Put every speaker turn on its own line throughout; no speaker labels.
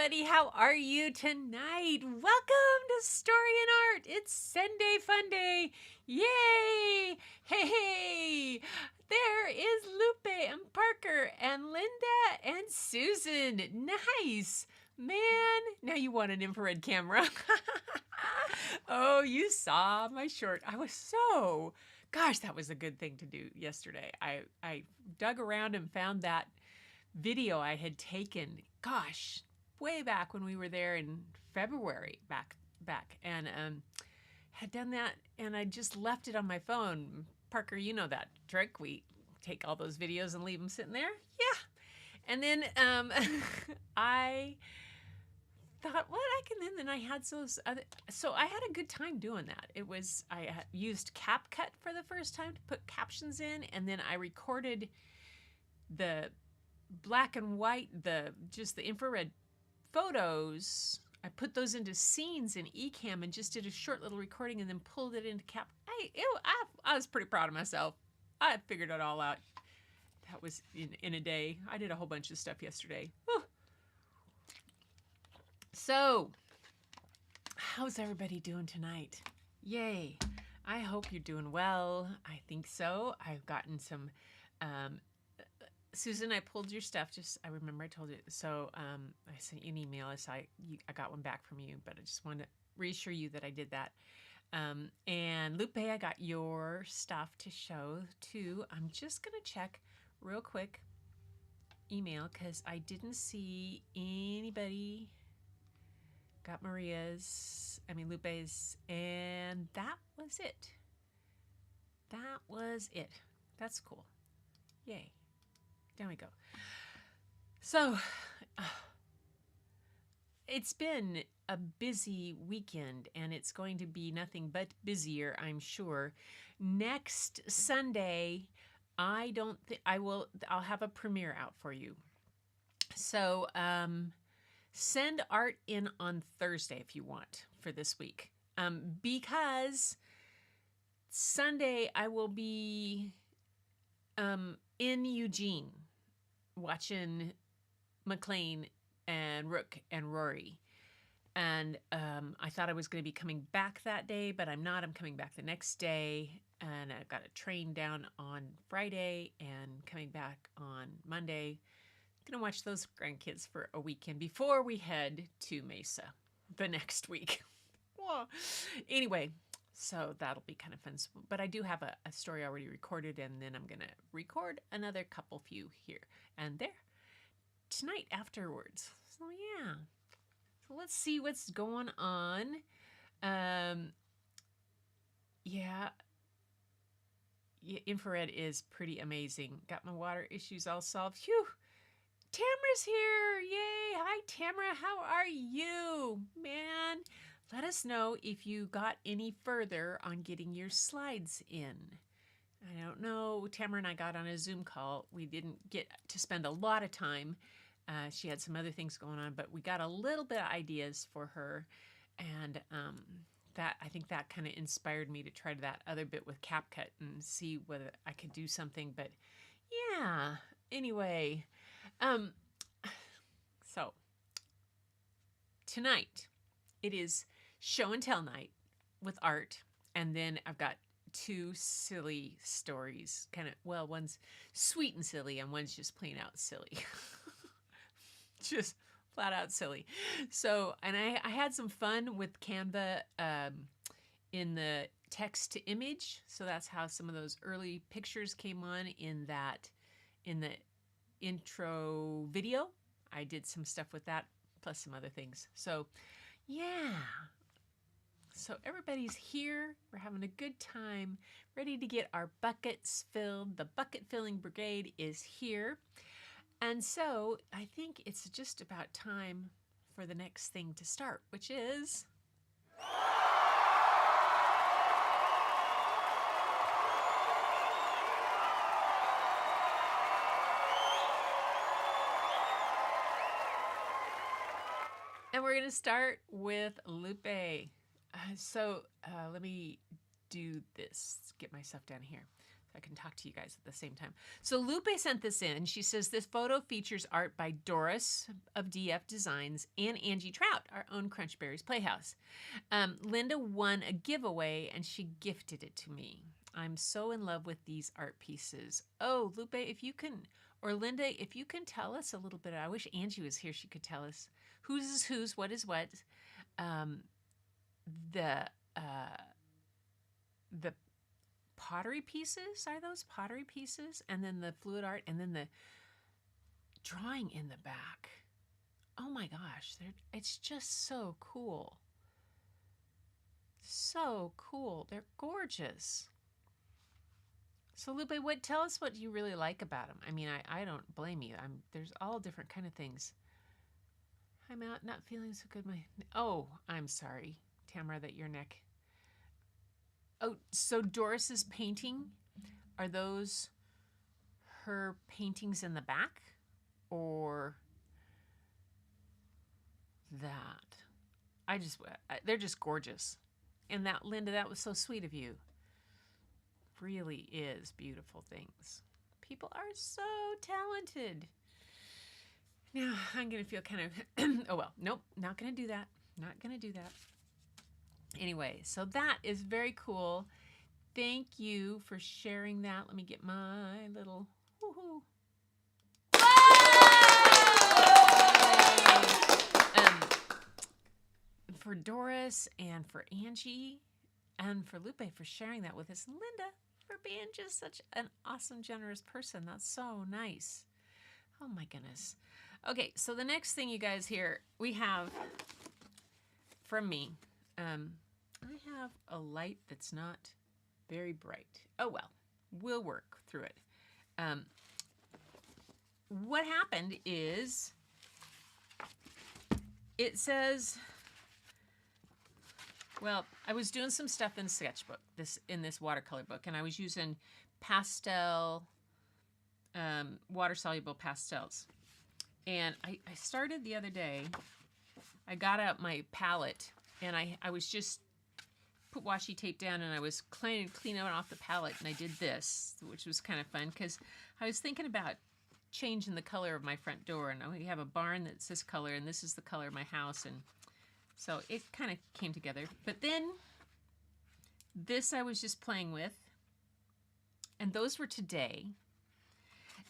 everybody. How are you tonight? Welcome to Story and Art. It's Sunday Funday. Yay! Hey! There is Lupe and Parker and Linda and Susan. Nice. Man, now you want an infrared camera. Oh, you saw my short. Gosh, that was a good thing to do yesterday. I dug around and found that video I had taken, gosh, way back when we were there in February, back, and had done that, and I just left it on my phone. Parker, you know that trick. We take all those videos and leave them sitting there. Yeah. And then I thought, what I can then I had those other, so I had a good time doing that. I used CapCut for the first time to put captions in, and then I recorded the black and white, just the infrared photos. I put those into scenes in Ecamm and just did a short little recording and then pulled it into Cap. I was pretty proud of myself. I figured it all out. That was in a day. I did a whole bunch of stuff yesterday. Whew. So, how's everybody doing tonight? Yay. I hope you're doing well. I think so. I've gotten some Susan, I pulled your stuff. I remember I told you. So I sent you an email. I got one back from you, but I just wanted to reassure you that I did that. And Lupe, I got your stuff to show too. I'm just going to check real quick email because I didn't see anybody. Got Lupe's, and that was it. That's cool. Yay. There we go. So, it's been a busy weekend, and it's going to be nothing but busier, I'm sure. Next Sunday, I'll have a premiere out for you. So, send art in on Thursday if you want for this week. Because Sunday I will be in Eugene watching McLean and Rook and Rory. And I thought I was going to be coming back that day, but I'm not. I'm coming back the next day. And I've got a train down on Friday and coming back on Monday. Going to watch those grandkids for a weekend before we head to Mesa the next week. Anyway, so that'll be kind of fun. But I do have a story already recorded, and then I'm going to record another few here and there tonight afterwards. So yeah. So let's see what's going on. Yeah, infrared is pretty amazing. Got my water issues all solved. Phew. Tamara's here. Yay. Hi, Tamara. How are you? Man, let us know if you got any further on getting your slides in. I don't know. Tamara and I got on a Zoom call. We didn't get to spend a lot of time. She had some other things going on, but we got a little bit of ideas for her. And I think that kind of inspired me to try that other bit with CapCut and see whether I could do something. But yeah, anyway. So tonight it is show and tell night with art, and then I've got two silly stories, one's sweet and silly and one's just plain out silly. Just flat out silly. So, and I had some fun with Canva in the text to image. So that's how some of those early pictures came on in the intro video. I did some stuff with that, plus some other things. So, yeah. So everybody's here. We're having a good time, ready to get our buckets filled. The bucket filling brigade is here. And so I think it's just about time for the next thing to start, which is... And we're going to start with Lupe. So let me do this, get myself down here. I can talk to you guys at the same time. So Lupe sent this in. She says this photo features art by Doris of DF Designs and Angie Trout, our own Crunchberries Playhouse. Linda won a giveaway and she gifted it to me. I'm so in love with these art pieces. Oh, Lupe, if you can, or Linda, if you can tell us a little bit. I wish Angie was here. She could tell us whose is whose, what is what. The pottery pieces, are those pottery pieces? And then the fluid art, and then the drawing in the back. Oh my gosh, it's just so cool. So cool. They're gorgeous. So Lupe, tell us what you really like about them. I mean, I don't blame you. There's all different kind of things. I'm not feeling so good. I'm sorry, Tamara, that your neck. Oh, so Doris's painting, are those her paintings in the back, or that? They're just gorgeous. And that, Linda, that was so sweet of you. Really is beautiful things. People are so talented. Now, I'm going to feel kind of, oh well, nope, not going to do that. Not going to do that. Anyway, so that is very cool. Thank you for sharing that. Let me get my little woohoo. For Doris and for Angie and for Lupe for sharing that with us. And Linda for being just such an awesome, generous person. That's so nice. Oh my goodness. Okay, so the next thing you guys hear, we have from me. I have a light that's not very bright. Oh well, we'll work through it. What happened is it says, well, I was doing some stuff in the sketchbook, in this watercolor book, and I was using pastel, water-soluble pastels. And I started the other day, I got out my palette, and I was just put washi tape down, and I was cleaning off the palette, and I did this, which was kind of fun, because I was thinking about changing the color of my front door, and we have a barn that's this color, and this is the color of my house, and so it kind of came together. But then this I was just playing with, and those were today,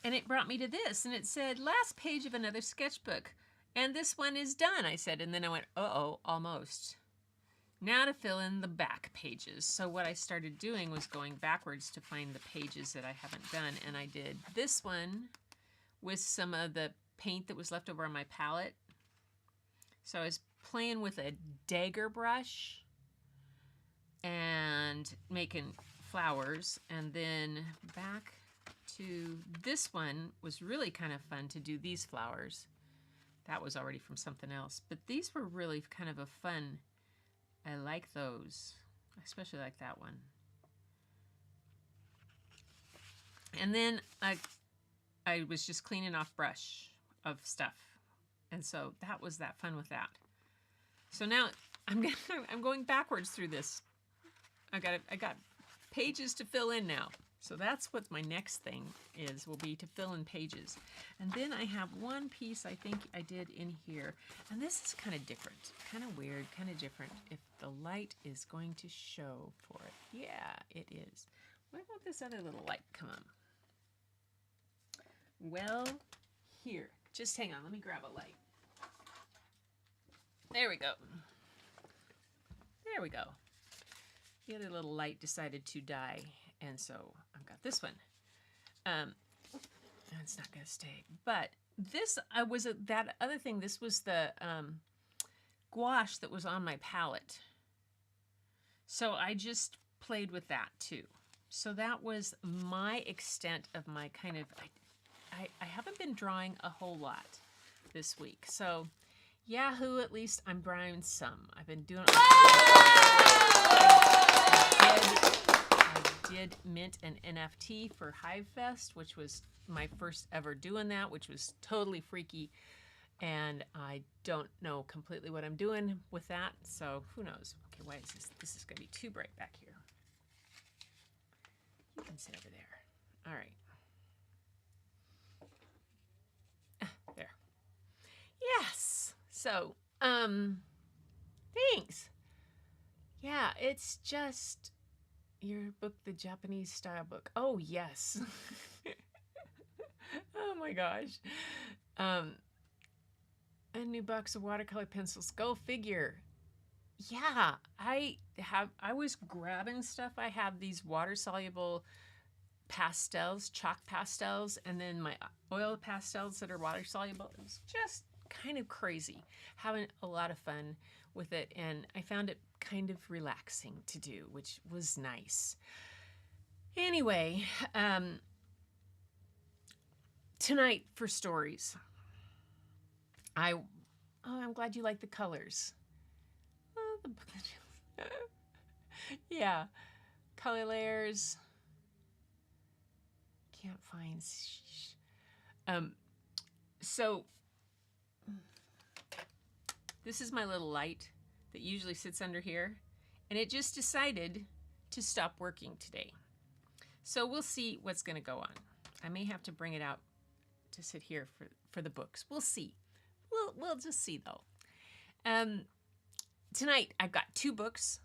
and it brought me to this, and it said, last page of another sketchbook, and this one is done, I said, and then I went, uh-oh, almost. Now to fill in the back pages. So what I started doing was going backwards to find the pages that I haven't done, and I did this one with some of the paint that was left over on my palette. So I was playing with a dagger brush and making flowers, and then back to this one was really kind of fun to do these flowers. That was already from something else, but these were really kind of a fun, I like those. I especially like that one. And then I was just cleaning off brush of stuff, and so that was that fun with that. So now I'm going backwards through this. I got pages to fill in now. So that's what my next thing will be to fill in pages. And then I have one piece I think I did in here. And this is kind of different, kind of weird, kind of different. If the light is going to show for it. Yeah, it is. What about this other little light? Come on. Well, here. Just hang on. Let me grab a light. There we go. There we go. The other little light decided to die. And so I've got this one. It's not going to stay. But this that other thing. This was the gouache that was on my palette. So I just played with that too. So that was my extent of my kind of. I haven't been drawing a whole lot this week. So Yahoo, at least I'm drawing some. I've been doing. I did mint an NFT for Hive Fest, which was my first ever doing that, which was totally freaky. And I don't know completely what I'm doing with that, so who knows? Okay, why is this? This is going to be too bright back here. You can sit over there. All right. There. Yes. So, thanks. Yeah, it's just your book, the Japanese style book. Oh, yes. Oh my gosh. Um, a new box of watercolor pencils. Go figure. Yeah, I was grabbing stuff. I have these water soluble pastels, chalk pastels, and then my oil pastels that are water soluble. It was just kind of crazy, having a lot of fun with it, and I found it kind of relaxing to do, which was nice. Anyway, tonight for stories, I'm glad you like the colors. Oh, yeah, color layers. Can't find. So this is my little light that usually sits under here, and it just decided to stop working today. So we'll see what's going to go on. I may have to bring it out to sit here for the books. We'll see. We'll just see though. Tonight I've got two books.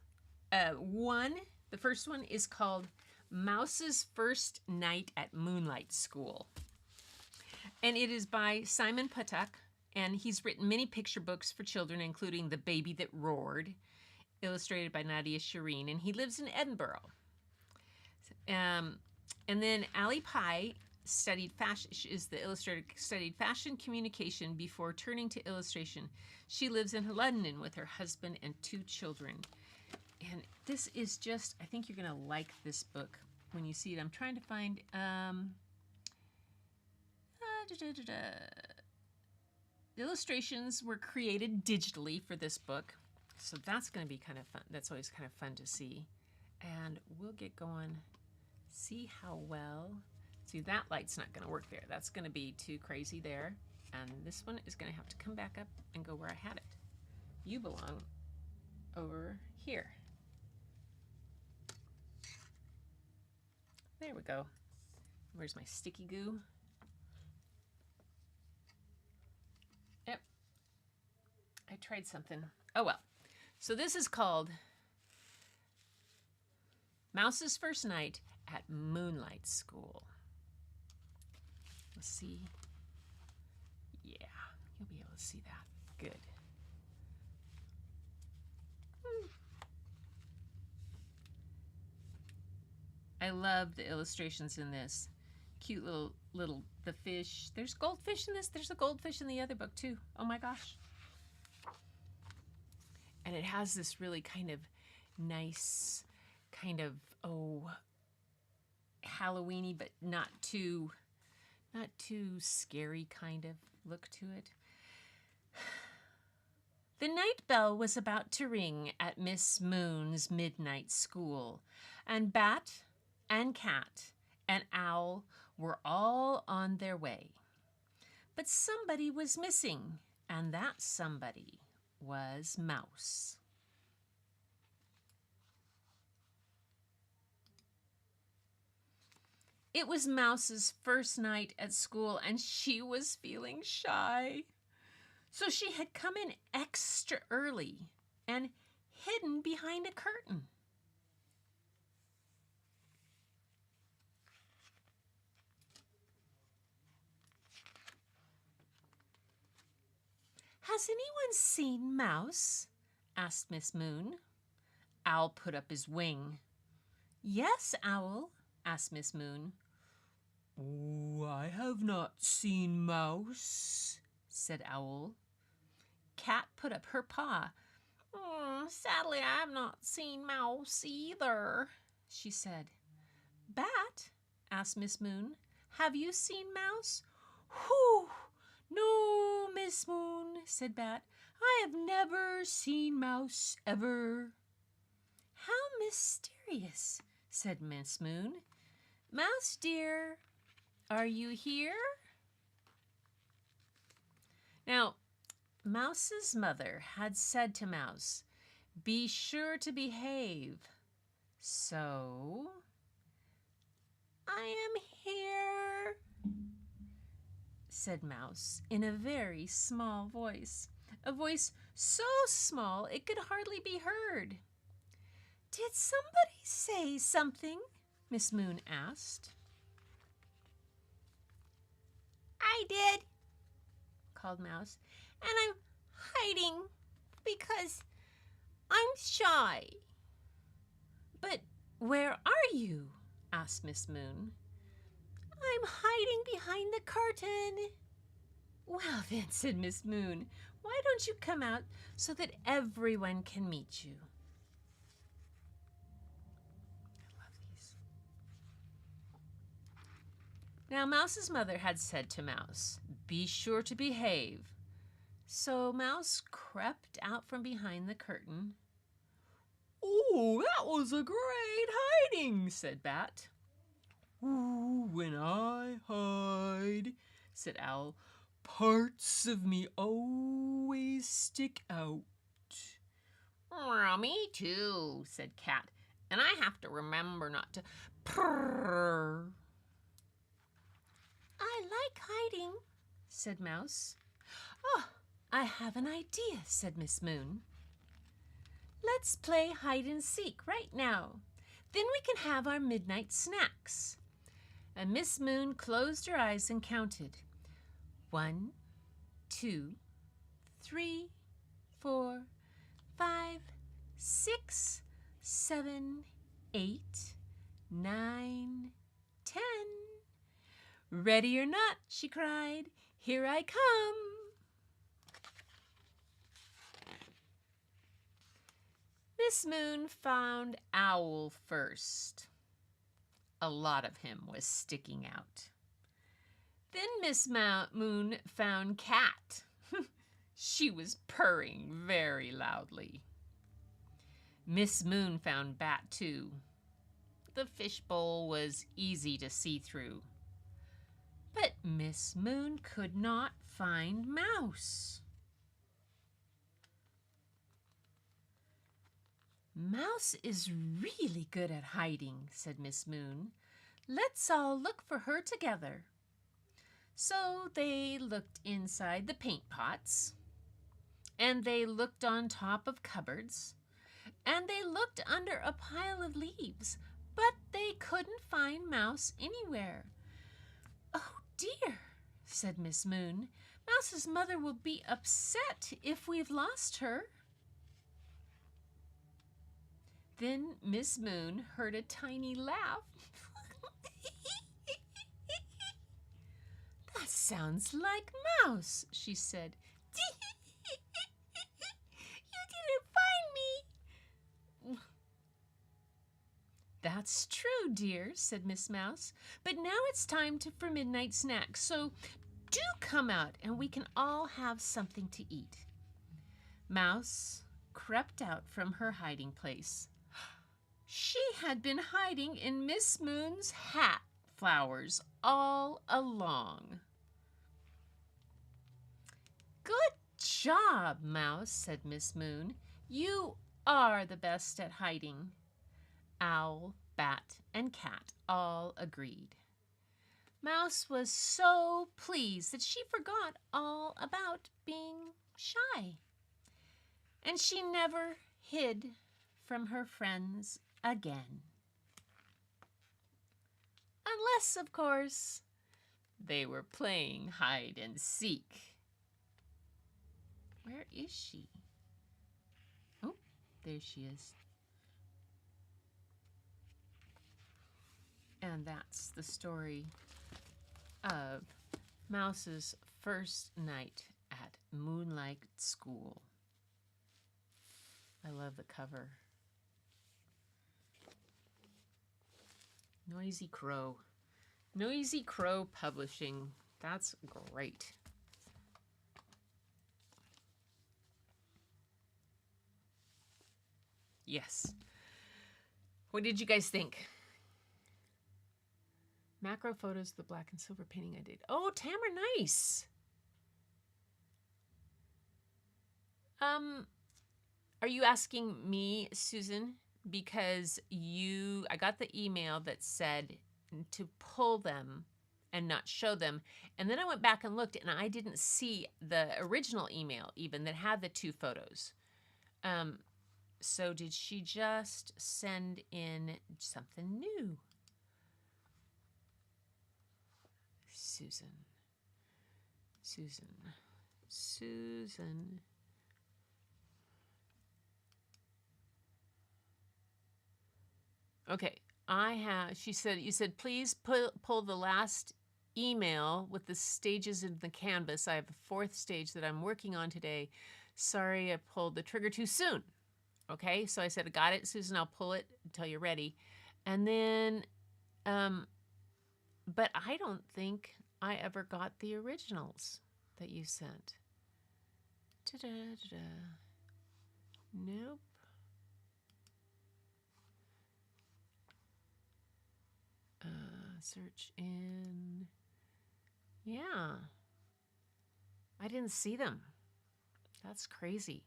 The first one is called Mouse's First Night at Moonlight School. And it is by Simon Patak, and he's written many picture books for children, including The Baby That Roared, illustrated by Nadia Shireen, and he lives in Edinburgh. And then Ali Pai studied fashion. She is the illustrator, studied fashion communication before turning to illustration. She lives in London with her husband and two children. And this is just, I think you're going to like this book when you see it. I'm trying to find, the illustrations were created digitally for this book. So that's going to be kind of fun. That's always kind of fun to see. And we'll get going. See how well. See, that light's not going to work there. That's going to be too crazy there. And this one is going to have to come back up and go where I had it. You belong over here. There we go. Where's my sticky goo? Yep. I tried something. Oh well. So this is called Mouse's First Night at Moonlight School. Let's see. Yeah, you'll be able to see that. Good. I love the illustrations in this. Cute little the fish. There's goldfish in this. There's a goldfish in the other book too. Oh my gosh. And it has this really kind of nice, kind of, Halloween-y, but not too scary kind of look to it. The night bell was about to ring at Miss Moon's midnight school, and Bat and Cat and Owl were all on their way. But somebody was missing, and that somebody was Mouse. It was Mouse's first night at school, and she was feeling shy. So she had come in extra early and hidden behind a curtain. Has anyone seen Mouse? Asked Miss Moon. Owl put up his wing. Yes, Owl, asked Miss Moon. Oh, I have not seen Mouse, said Owl. Cat put up her paw. Sadly, I have not seen Mouse either, she said. Bat, asked Miss Moon, have you seen Mouse? Whew! No, Miss Moon, said Bat. I have never seen Mouse ever. How mysterious, said Miss Moon. Mouse dear, are you here? Now, Mouse's mother had said to Mouse, be sure to behave. So I am here, said Mouse in a very small voice, a voice so small it could hardly be heard. Did somebody say something? Miss Moon asked. I did, called Mouse, and I'm hiding because I'm shy. But where are you? Asked Miss Moon. I'm hiding behind the curtain. Well then, said Miss Moon, why don't you come out so that everyone can meet you? I love these. Now Mouse's mother had said to Mouse, be sure to behave. So Mouse crept out from behind the curtain. Oh, that was a great hiding, said Bat. Ooh, when I hide, said Owl, parts of me always stick out. Me too, said Cat, and I have to remember not to purr. I like hiding, said Mouse. Oh, I have an idea, said Miss Moon. Let's play hide and seek right now. Then we can have our midnight snacks. And Miss Moon closed her eyes and counted. 1, 2, 3, 4, 5, 6, 7, 8, 9, 10. Ready or not, she cried, here I come. Miss Moon found Owl first. A lot of him was sticking out. Then Miss Moon found Cat. She was purring very loudly. Miss Moon found Bat too. The fishbowl was easy to see through. But Miss Moon could not find Mouse. Mouse is really good at hiding, said Miss Moon. Let's all look for her together. So they looked inside the paint pots, and they looked on top of cupboards, and they looked under a pile of leaves, but they couldn't find Mouse anywhere. Oh dear, said Miss Moon. Mouse's mother will be upset if we've lost her. Then Miss Moon heard a tiny laugh. That sounds like Mouse, she said. You didn't find me. That's true, dear, said Miss Mouse. But now it's time for midnight snacks, so do come out and we can all have something to eat. Mouse crept out from her hiding place. She had been hiding in Miss Moon's hat flowers all along. Good job, Mouse, said Miss Moon. You are the best at hiding. Owl, Bat, and Cat all agreed. Mouse was so pleased that she forgot all about being shy. And she never hid from her friends again. Unless, of course, they were playing hide and seek. Where is she? Oh, there she is. And that's the story of Mouse's first night at Moonlight School. I love the cover. Noisy Crow. Noisy Crow Publishing. That's great. Yes. What did you guys think? Macro photos of the black and silver painting I did. Oh, Tamara, nice. Are you asking me, Susan? Because I got the email that said to pull them and not show them. And then I went back and looked, and I didn't see the original email even that had the 2 photos. So did she just send in something new? Susan. Okay, she said, you said, please pull the last email with the stages in the canvas. I have a 4th stage that I'm working on today. Sorry, I pulled the trigger too soon. Okay, so I said, I got it, Susan, I'll pull it until you're ready. And then, but I don't think I ever got the originals that you sent. Nope. Search in. Yeah. I didn't see them. That's crazy.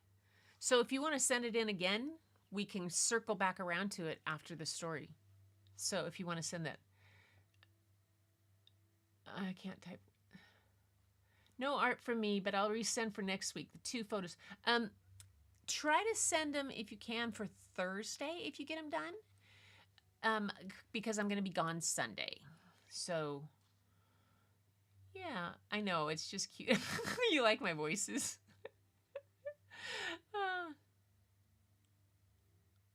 So if you want to send it in again, we can circle back around to it after the story. So if you want to send that. I can't type. No art from me, but I'll resend for next week the 2 photos. Try to send them if you can for Thursday if you get them done. Because I'm going to be gone Sunday. So yeah, I know, it's just cute. You like my voices.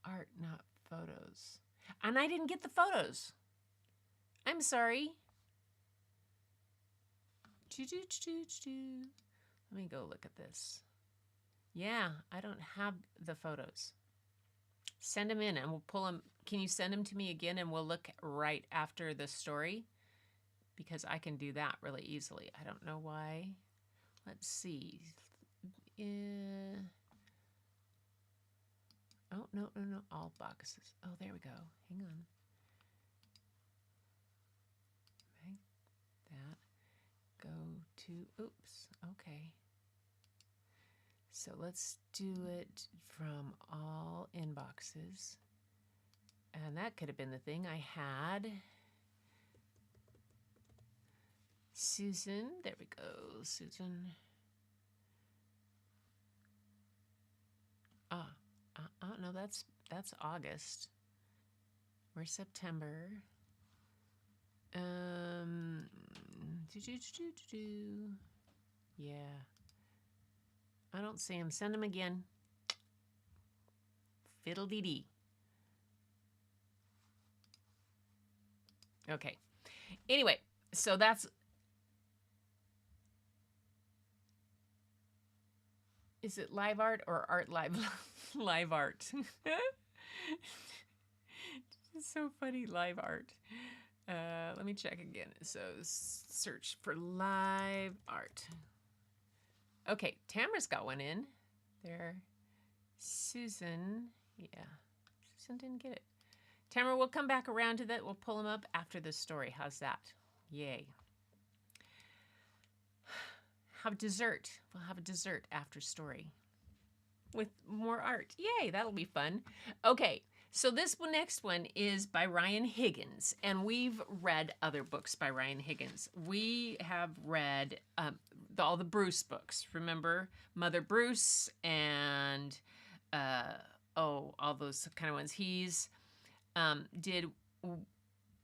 Art, not photos. And I didn't get the photos. I'm sorry. Let me go look at this. Yeah, I don't have the photos. Send them in and we'll pull them. Can you send them to me again and we'll look right after the story? Because I can do that really easily. I don't know why. Let's see. Oh, no. All boxes. Oh, there we go. Hang on. Make that go to, oops, okay. So let's do it from all inboxes. And that could have been the thing I had. Susan, there we go, Susan. No, that's August. Where's September? Yeah. I don't see him. Send him again. Fiddle-dee-dee. Okay. Anyway, so that's... Is it live art or art live? Live art. It's so funny, live art. Let me check again. So search for live art. Okay, Tamara's got one in there. Susan, yeah, Susan didn't get it. Tamara, we'll come back around to that. We'll pull them up after the story. How's that? Yay. Have dessert. We'll have a dessert after story with more art. Yay, that'll be fun. Okay, so this next one is by Ryan Higgins, and we've read other books by Ryan Higgins. We have read all the Bruce books. Remember Mother Bruce and all those kind of ones. He's did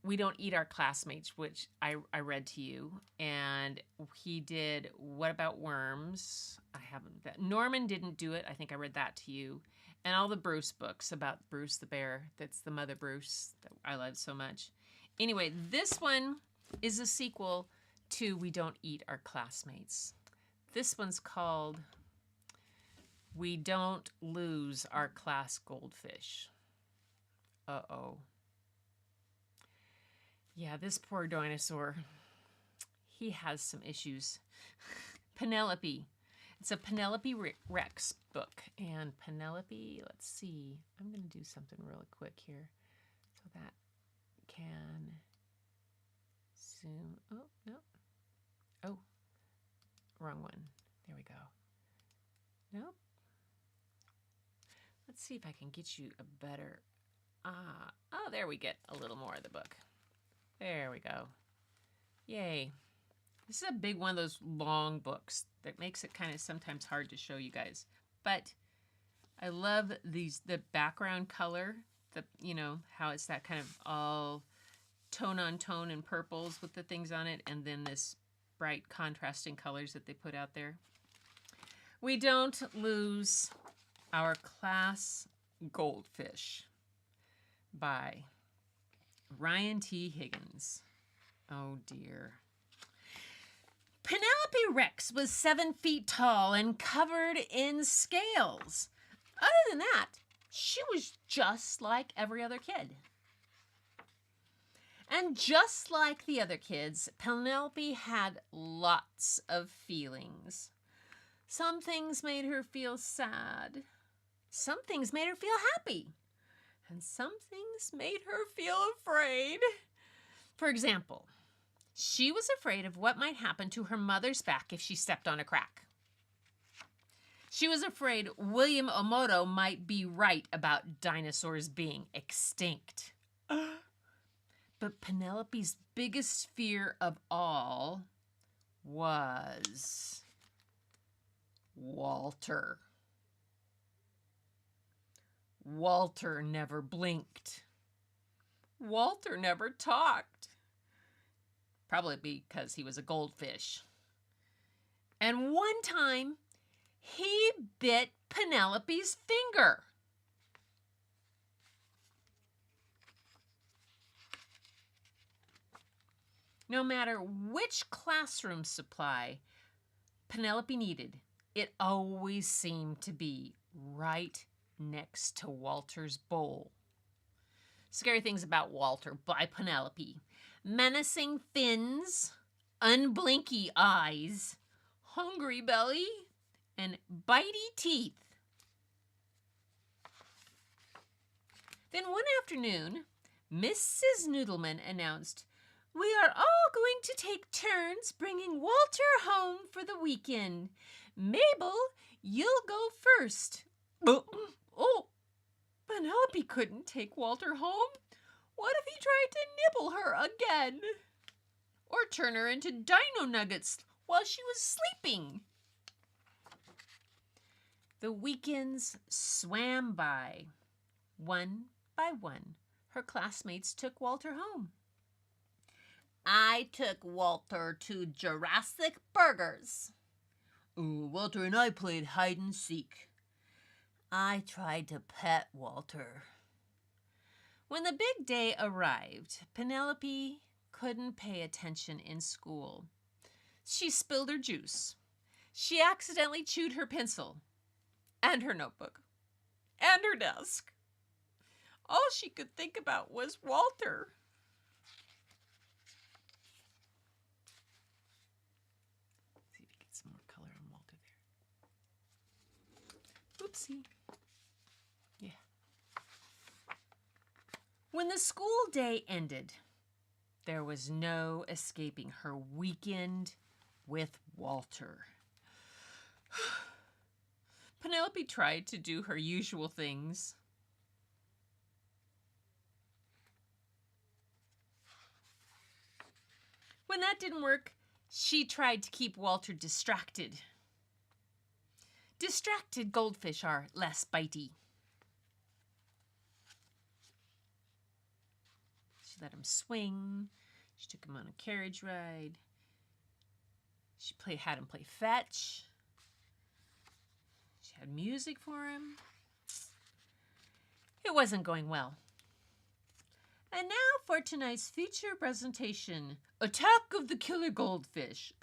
We Don't Eat Our Classmates, which I read to you, and he did What About Worms? I haven't. Norman didn't do it. I think I read that to you, and all the Bruce books about Bruce the bear. That's the Mother Bruce that I love so much. Anyway, this one is a sequel to We Don't Eat Our Classmates. This one's called We Don't Lose Our Class Goldfish. Uh-oh. Yeah, this poor dinosaur, he has some issues. Penelope. It's a Penelope Rex book. And Penelope, let's see. I'm going to do something really quick here so that can zoom. Oh, no. Oh, wrong one. There we go. Nope. Let's see if I can get you a better... oh, there we get a little more of the book. There we go. Yay. This is a big one of those long books that makes it kind of sometimes hard to show you guys. But I love the background color, how it's that kind of all tone on tone and purples with the things on it, and then this bright contrasting colors that they put out there. We Don't Lose Our Class Goldfish by Ryan T. Higgins. Oh dear. Penelope Rex was 7 feet tall and covered in scales. Other than that, she was just like every other kid. And just like the other kids, Penelope had lots of feelings. Some things made her feel sad. Some things made her feel happy. And some things made her feel afraid. For example, she was afraid of what might happen to her mother's back if she stepped on a crack. She was afraid William Omoto might be right about dinosaurs being extinct. But Penelope's biggest fear of all was Walter. Walter never blinked. Walter never talked. Probably because he was a goldfish. And one time, he bit Penelope's finger. No matter which classroom supply Penelope needed, it always seemed to be right next to Walter's bowl. Scary Things About Walter by Penelope. Menacing fins, unblinky eyes, hungry belly, and bitey teeth. Then one afternoon, Mrs. Noodleman announced, "We are all going to take turns bringing Walter home for the weekend. Mabel, you'll go first." Oh, Penelope couldn't take Walter home. What if he tried to nibble her again? Or turn her into dino nuggets while she was sleeping? The weekends swam by. One by one, her classmates took Walter home. I took Walter to Jurassic Burgers. Walter and I played hide and seek. I tried to pet Walter. When the big day arrived, Penelope couldn't pay attention in school. She spilled her juice. She accidentally chewed her pencil and her notebook and her desk. All she could think about was Walter. See if you get some more color on Walter there. Oopsie. Yeah. When the school day ended, there was no escaping her weekend with Walter. Penelope tried to do her usual things. When that didn't work, she tried to keep Walter distracted. Distracted goldfish are less bitey. She let him swing. She took him on a carriage ride. She had him play fetch. She had music for him. It wasn't going well. And now for tonight's feature presentation, Attack of the Killer Goldfish.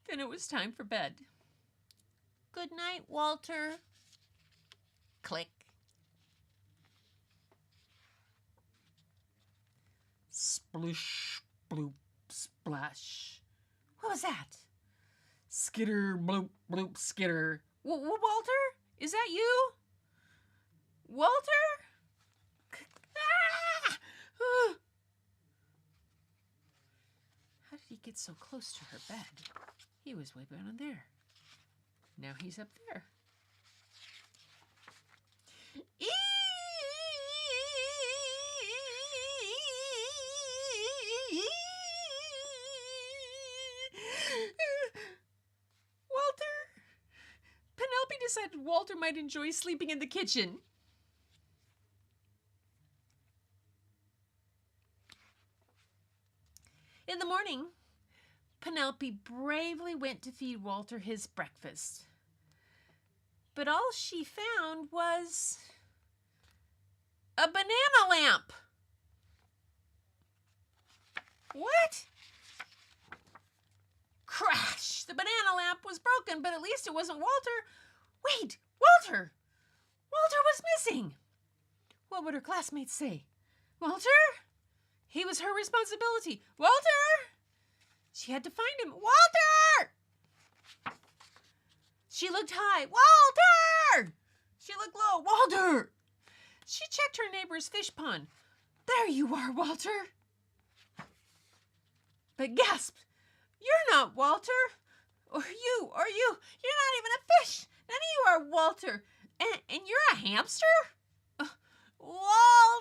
Then it was time for bed. Good night, Walter. Click. Splish, bloop, splash. What was that? Skitter, bloop, bloop, skitter. Walter? Is that you? Walter? How did he get so close to her bed? He was way down there. Now he's up there. decided Walter might enjoy sleeping in the kitchen. In the morning, Penelope bravely went to feed Walter his breakfast. But all she found was a banana lamp. What? Crash! The banana lamp was broken, but at least it wasn't Walter. Wait, Walter! Walter was missing. What would her classmates say? Walter? He was her responsibility. Walter! She had to find him. Walter! She looked high. Walter! She looked low. Walter! She checked her neighbor's fish pond. There you are, Walter. But gasped, you're not Walter. Or you. You're not even a fish. None of you are Walter. And you're a hamster? Walter!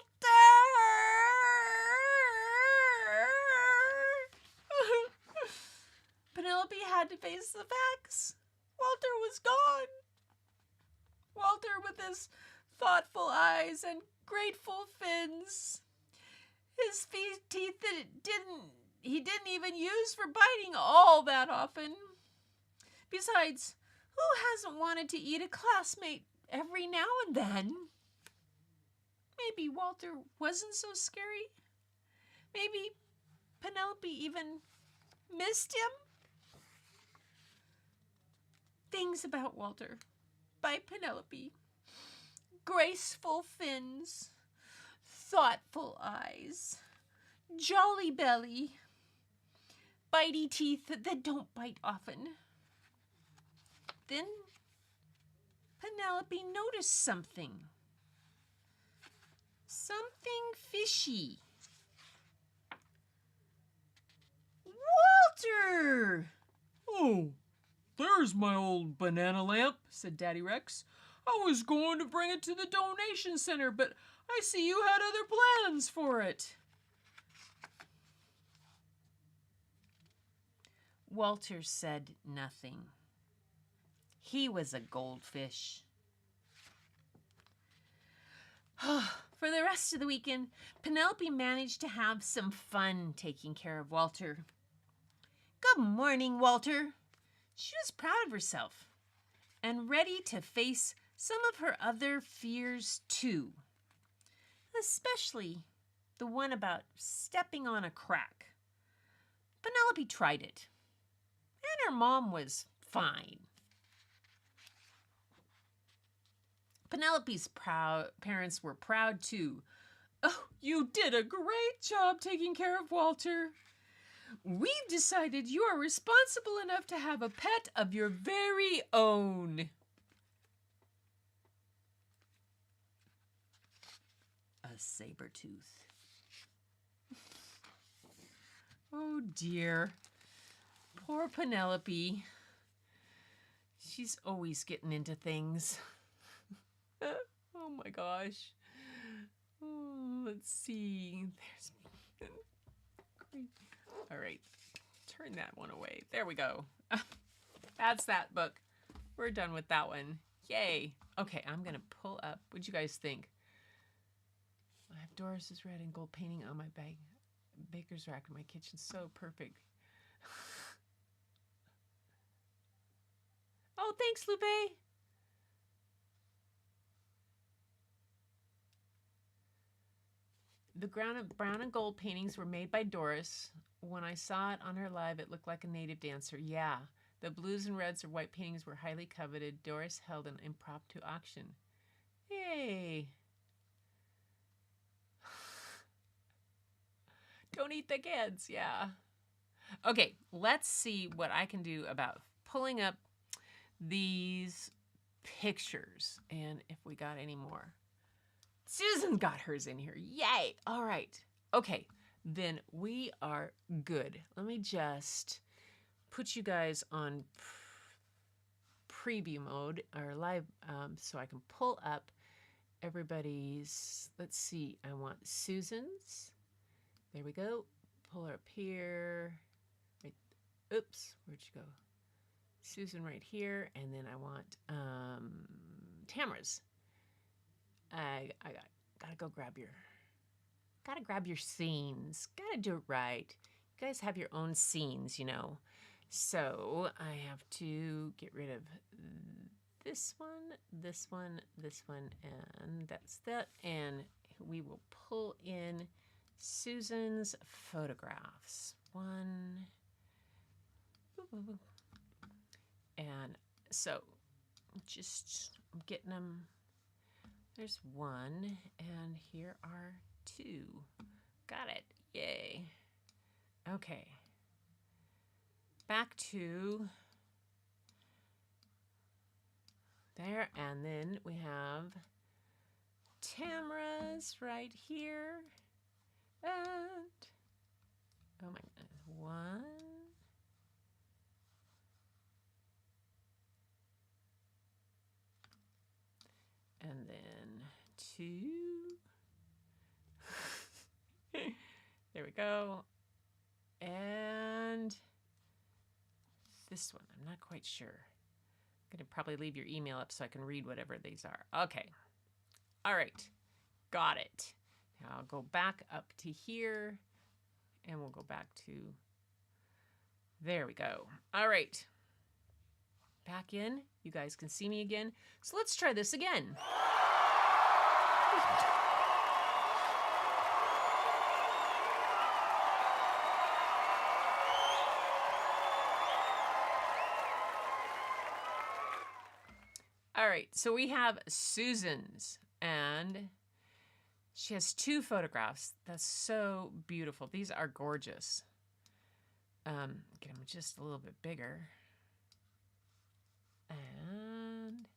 Penelope had to face the facts. Walter was gone. Walter with his thoughtful eyes and grateful fins. His teeth that he didn't even use for biting all that often. Besides, who hasn't wanted to eat a classmate every now and then? Maybe Walter wasn't so scary. Maybe Penelope even missed him. Things About Walter by Penelope. Graceful fins, thoughtful eyes, jolly belly, bitey teeth that don't bite often. Then Penelope noticed something. Something fishy. Walter!
Oh, there's my old banana lamp, said Daddy Rex. I was going to bring it to the donation center, but I see you had other plans for it.
Walter said nothing. He was a goldfish. For the rest of the weekend, Penelope managed to have some fun taking care of Walter. Good morning, Walter. She was proud of herself and ready to face some of her other fears too, especially the one about stepping on a crack. Penelope tried it, and her mom was fine. Penelope's parents were proud too. Oh, you did a great job taking care of Walter. We've decided you are responsible enough to have a pet of your very own. A saber-tooth. Oh dear. Poor Penelope. She's always getting into things. Oh my gosh. Oh, let's see. All right. Turn that one away. There we go. That's that book. We're done with that one. Yay. Okay, I'm going to pull up. What'd you guys think? I have Doris's red and gold painting on my baker's rack in my kitchen. So perfect. Oh, thanks, Lupe. The brown and gold paintings were made by Doris. When I saw it on her live, it looked like a native dancer. Yeah, the blues and reds or white paintings were highly coveted. Doris held an impromptu auction. Yay! Don't eat the kids, yeah. Okay, let's see what I can do about pulling up these pictures and if we got any more. Susan got hers in here. Yay! All right. Okay, then we are good. Let me just put you guys on preview mode or live so I can pull up everybody's. Let's see. I want Susan's. There we go. Pull her up here. Right. Oops. Where'd you go? Susan right here, and then I want Tamara's. I gotta go gotta grab your scenes. Gotta do it right. You guys have your own scenes, you know. So I have to get rid of this one, this one, this one, and that's that. And we will pull in Susan's photographs. One. And so just getting them. There's one, and here are two. Got it. Yay. Okay. Back to there, and then we have Tamara's right here. And oh my goodness, one. And then two. There we go. And this one, I'm not quite sure. I'm going to probably leave your email up so I can read whatever these are. Okay. All right. Got it. Now I'll go back up to here, and we'll go back to, there we go. All right. Back in. You guys can see me again. So let's try this again. All right, so we have Susan's, and she has two photographs. That's so beautiful. These are gorgeous. Get them just a little bit bigger. And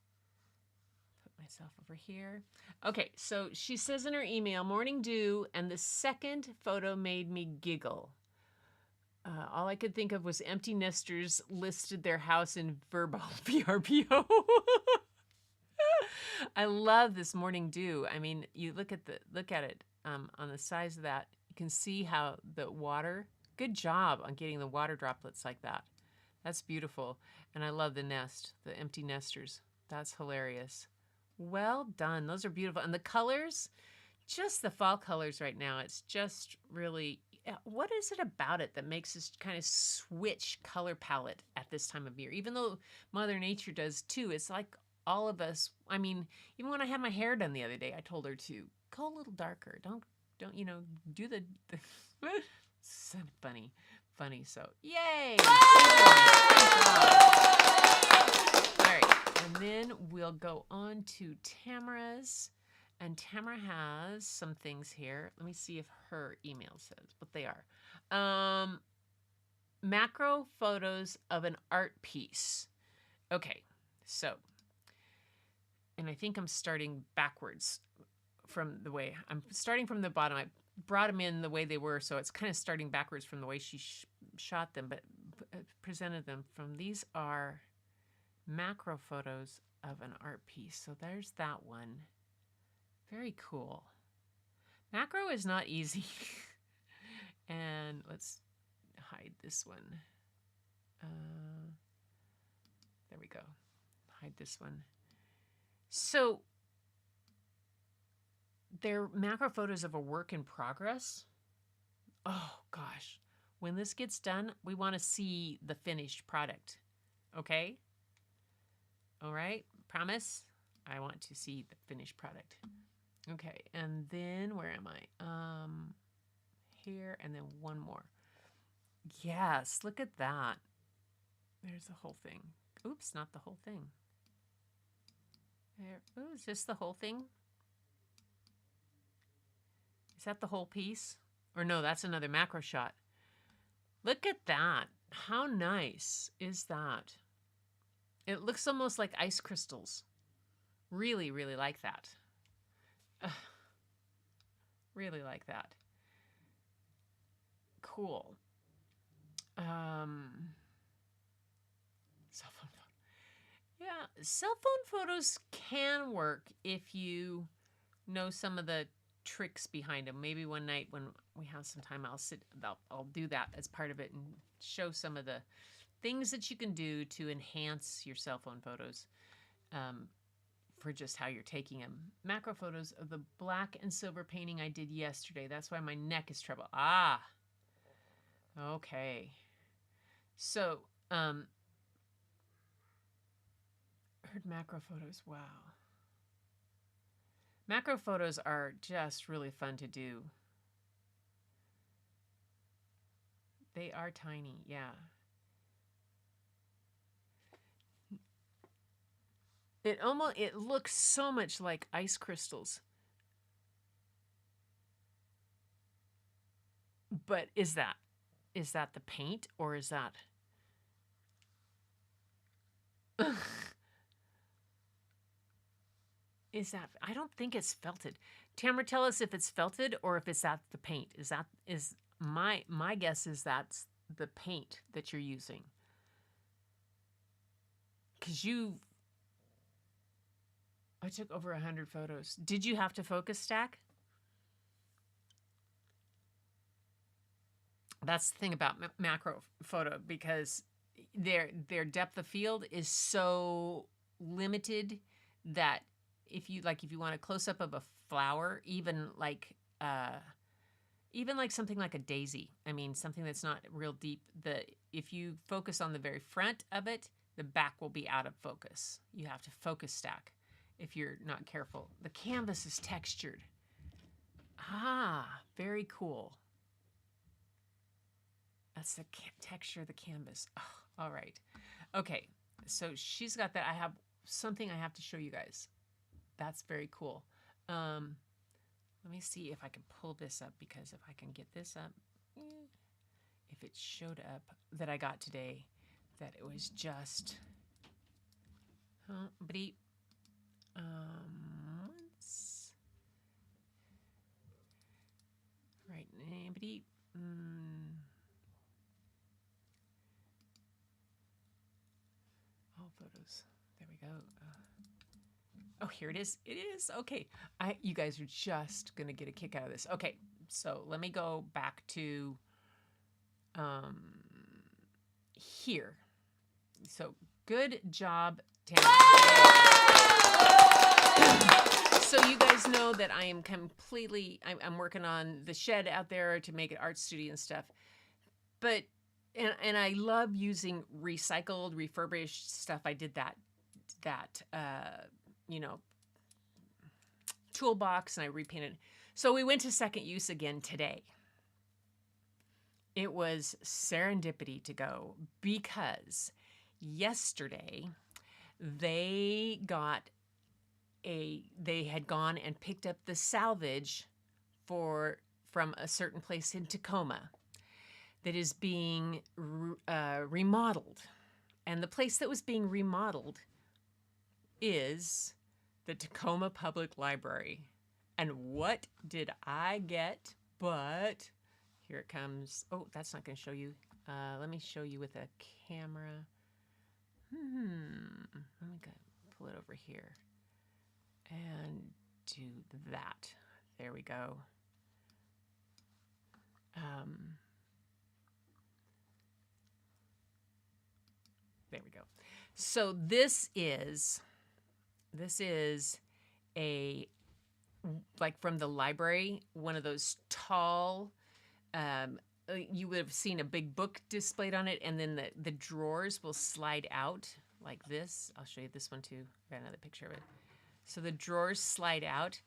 put myself over here. Okay, so she says in her email, morning dew, and the second photo made me giggle. All I could think of was empty nesters listed their house in verbal VRBO. I love this morning dew. I mean, you look at it on the size of that. You can see how the water. Good job on getting the water droplets like that. That's beautiful. And I love the nest, the empty nesters. That's hilarious. Well done. Those are beautiful. And the colors, just the fall colors right now. It's just really, what is it about it that makes us kind of switch color palette at this time of year? Even though Mother Nature does too. It's like all of us, I mean, even when I had my hair done the other day, I told her to go a little darker. Don't do the so funny. So, yay! All right, and then we'll go on to Tamara's. And Tamara has some things here. Let me see if her email says what they are. Macro photos of an art piece. Okay, so, and I think I'm starting backwards from the way, I'm starting from the bottom. I brought them in the way they were, so it's kind of starting backwards from the way she shot them, but presented them from. These are macro photos of an art piece. So there's that one. Very cool. Macro is not easy. And let's hide this one. There we go. Hide this one. So they're macro photos of a work in progress. Oh, gosh. When this gets done, we want to see the finished product. Okay? All right? Promise? I want to see the finished product. Okay, and then where am I? Here, and then one more. Yes, look at that. There's the whole thing. Oops, not the whole thing. There. Oh, is this the whole thing? Is that the whole piece? Or no, that's another macro shot. Look at that. How nice is that? It looks almost like ice crystals. Really, really like that. Really like that. Cool. Cell phone photo. Yeah, cell phone photos can work if you know some of the tricks behind them. Maybe one night when we have some time, I'll do that as part of it and show some of the things that you can do to enhance your cell phone photos for just how you're taking them. Macro photos of the black and silver painting I did yesterday. That's why my neck is trouble. Ah, okay. So, heard macro photos. Wow. Macro photos are just really fun to do. They are tiny, yeah. It looks so much like ice crystals. But is that the paint, or is that is that I don't think it's felted. Tamara, tell us if it's felted or if it's that the paint. Is my guess is that's the paint that you're using. Cuz I took over 100 photos. Did you have to focus stack? That's the thing about macro photo, because their depth of field is so limited that if you want a close up of a flower, even like something like a daisy, I mean something that's not real deep, if you focus on the very front of it, the back will be out of focus. You have to focus stack if you're not careful. The canvas is textured. Ah, very cool. That's the texture of the canvas. Oh, all right. Okay, so she's got that. I have something I have to show you guys. That's very cool. Let me see if I can pull this up, because if I can get this up, if it showed up that I got today, that it was just, right, anybody, all photos, there we go. Oh, here it is. It is. Okay. You guys are just going to get a kick out of this. Okay. So let me go back to here. So good job, Tamara. So you guys know that I am I'm working on the shed out there to make it art studio and stuff. But, and I love using recycled, refurbished stuff. I did that toolbox, and I repainted. So we went to second use again today. It was serendipity to go, because yesterday they had gone and picked up the salvage from a certain place in Tacoma that is being remodeled. And the place that was being remodeled is the Tacoma Public Library. And what did I get? But here it comes. Oh, that's not going to show you. Let me show you with a camera. Let me pull it over here and do that. There we go. There we go. So this is a, like from the library, one of those tall, you would have seen a big book displayed on it, and then the drawers will slide out like this. I'll show you this one too. I got another picture of it. So the drawers slide out.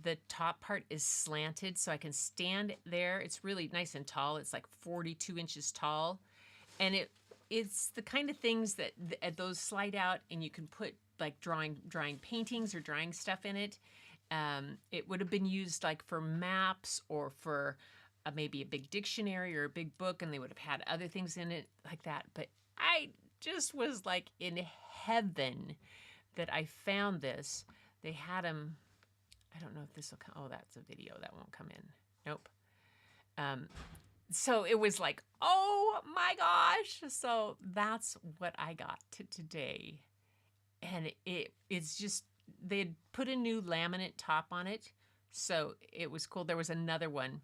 The top part is slanted, so I can stand there. It's really nice and tall. It's like 42 inches tall. And it's the kind of things that those slide out, and you can put like drawing paintings or drawing stuff in it. It would have been used like for maps, or for maybe a big dictionary or a big book, and they would have had other things in it like that. But I just was like in heaven that I found this. They had them. I don't know if this will come. Oh, that's a video. That won't come in. Nope. So it was like, oh my gosh. So that's what I got today. And it's just, they had put a new laminate top on it. So it was cool. There was another one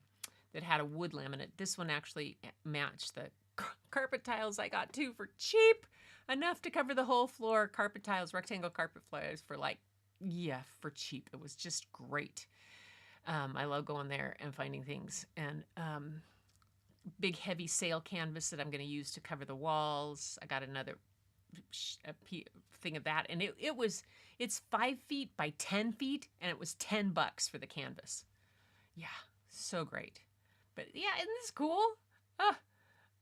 that had a wood laminate. This one actually matched carpet tiles I got too for cheap, enough to cover the whole floor. Carpet tiles, rectangle carpet tiles for like, yeah, for cheap. It was just great. I love going there and finding things. And big heavy sail canvas that I'm going to use to cover the walls. I got another thing of that, and it's 5 feet by 10 feet, and it was $10 for the canvas. Yeah, so great. But yeah, isn't this cool? Ah,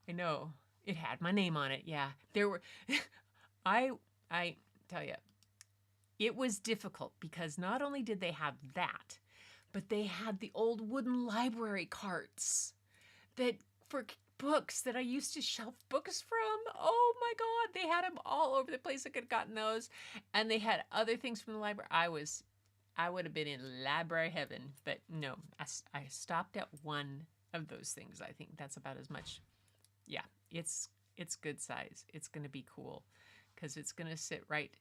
I know it had my name on it. Yeah, there were. I tell you, it was difficult because not only did they have that, but they had the old wooden library carts that for books that I used to shelf books from. Oh my God, they had them all over the place. I could have gotten those, and they had other things from the library. I would have been in library heaven, but no, I stopped at one of those things. I think that's about as much. Yeah, it's good size. It's gonna be cool because it's gonna sit right.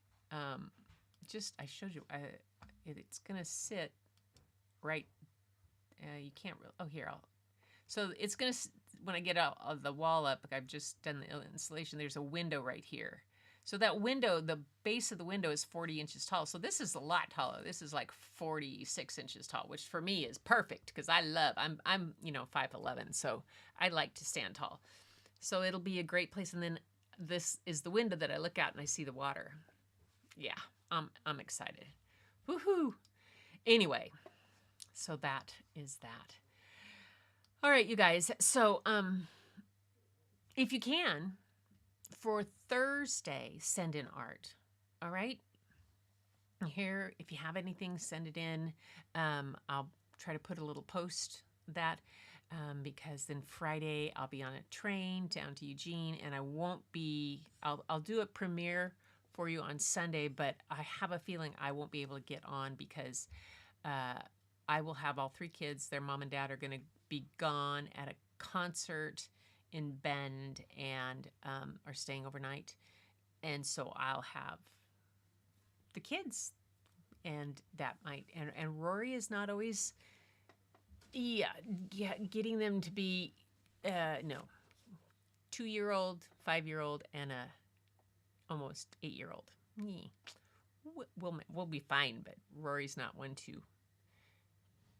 Just I showed you. It's gonna sit right. You can't really. Oh, here I'll. So it's gonna when I get out of the wall up. Like I've just done the installation. There's a window right here. So that window, the base of the window is 40 inches tall. So this is a lot taller. This is like 46 inches tall, which for me is perfect because I'm 5'11", so I like to stand tall. So it'll be a great place. And then this is the window that I look out and I see the water. Yeah, I'm excited. Woohoo! Anyway, so that is that. All right, you guys. So if you can, for Thursday, send in art. All right? Here, if you have anything, send it in. I'll try to put a little post that because then Friday I'll be on a train down to Eugene, and I won't be. I'll do a premiere for you on Sunday, but I have a feeling I won't be able to get on because I will have all 3 kids. Their mom and dad are going to be gone at a concert in Bend and are staying overnight. And so I'll have the kids, and that might, and Rory is not always, getting them to be, no, 2-year-old, 5-year-old, and a almost 8-year-old. We'll be fine, but Rory's not one to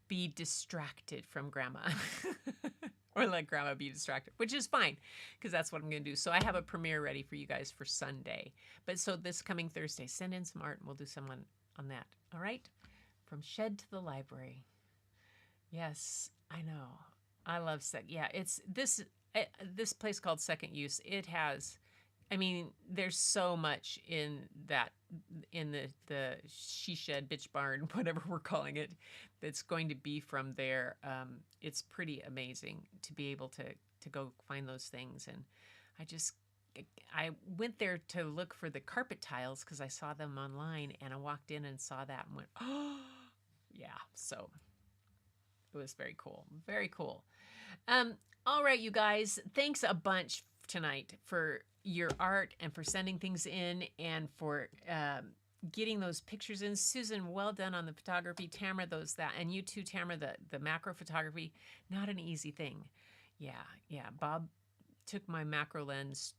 be distracted from grandma or let grandma be distracted, which is fine because that's what I'm going to do. So I have a premiere ready for you guys for Sunday. But so this coming Thursday, send in some art and we'll do someone on that. All right? From shed to the library. Yes, I know. I love yeah, it's this place called Second Use. It has, I mean, there's so much in that, in the she shed, bitch barn, whatever we're calling it, that's going to be from there. It's pretty amazing to be able to go find those things. And I went there to look for the carpet tiles because I saw them online, and I walked in and saw that and went, oh, yeah. So it was very cool. Very cool. All right, you guys, thanks a bunch tonight for your art and for sending things in and for getting those pictures in. Susan, well done on the photography. Tamara, and you too, Tamara, the macro photography, not an easy thing. Yeah. Bob took my macro lens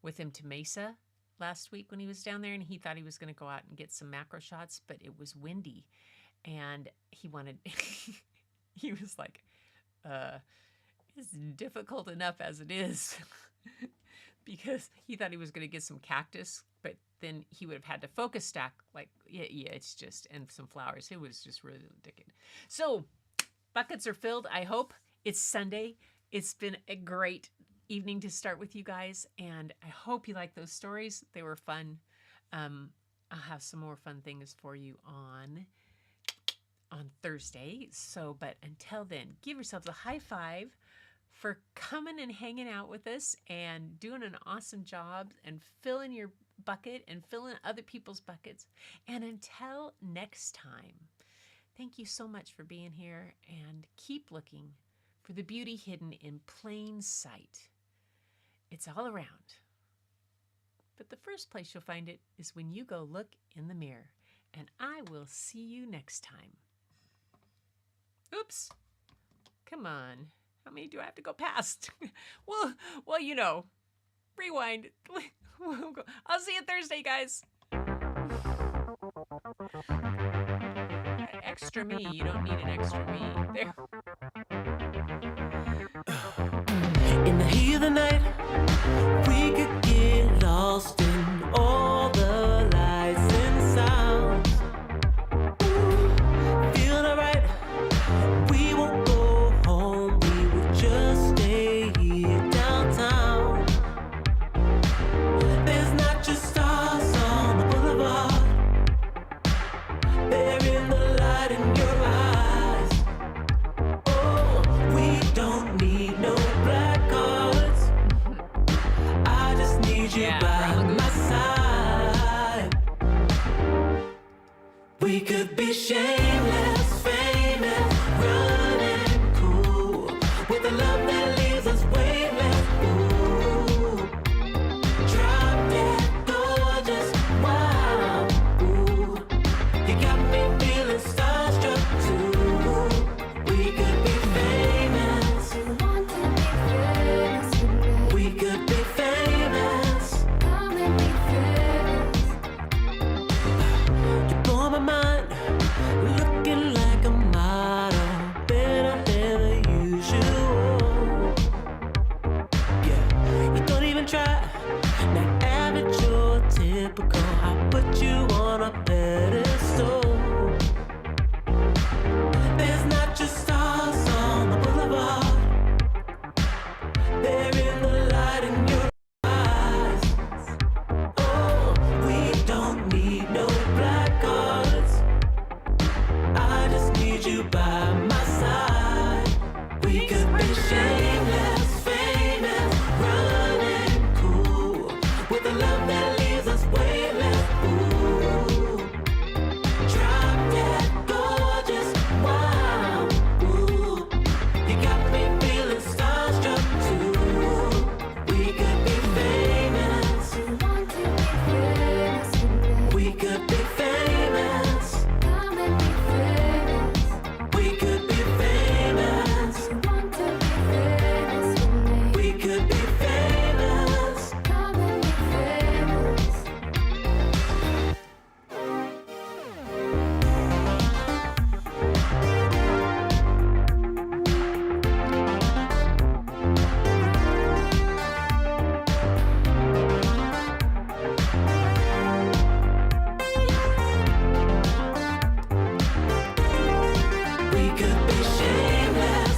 with him to Mesa last week when he was down there, and he thought he was going to go out and get some macro shots, but it was windy, and he was like, it's difficult enough as it is because he thought he was going to get some cactus, but then he would have had to focus stack it's just, and some flowers. It was just really ridiculous. So buckets are filled. I hope. It's Sunday. It's been a great evening to start with you guys, and I hope you like those stories. They were fun. I'll have some more fun things for you on Thursday. So, but until then, give yourselves a high five for coming and hanging out with us and doing an awesome job and filling your bucket and filling other people's buckets. And until next time, thank you so much for being here, and keep looking for the beauty hidden in plain sight. It's all around. But the first place you'll find it is when you go look in the mirror. And I will see you next time. Oops. Come on. How many do I have to go past? well, rewind. I'll see you Thursday, guys. Extra me. You don't need an extra me. There.
In the heat of the night, we could get lost in all the lights and sounds. Feeling alright, we won't go home, we will just stay here downtown. There's not just stars on the boulevard, they're in the light in your eyes. Oh, we don't need no black cards, I just need you by my side. We could be shameless, famous, running cool, with a love that leaves us weightless. Ooh, drop dead gorgeous, wow. Ooh, you got me feeling starstruck too. We could be famous. We could be famous. You blow my mind, looking like a model, better than the usual. Yeah, you don't even try, not average or typical. I put you on a pedestal. There's not just stars on the boulevard, they're in the light in your eyes. Oh, we don't need no black cards, I just need you by my side. We could be shameless, famous, running cool, with a love that leaves us weightless. Ooh, drop dead gorgeous, wow. Ooh, you got me feeling starstruck too. We could be famous. We could be famous. We could be famous. We could be famous. We could be shameless,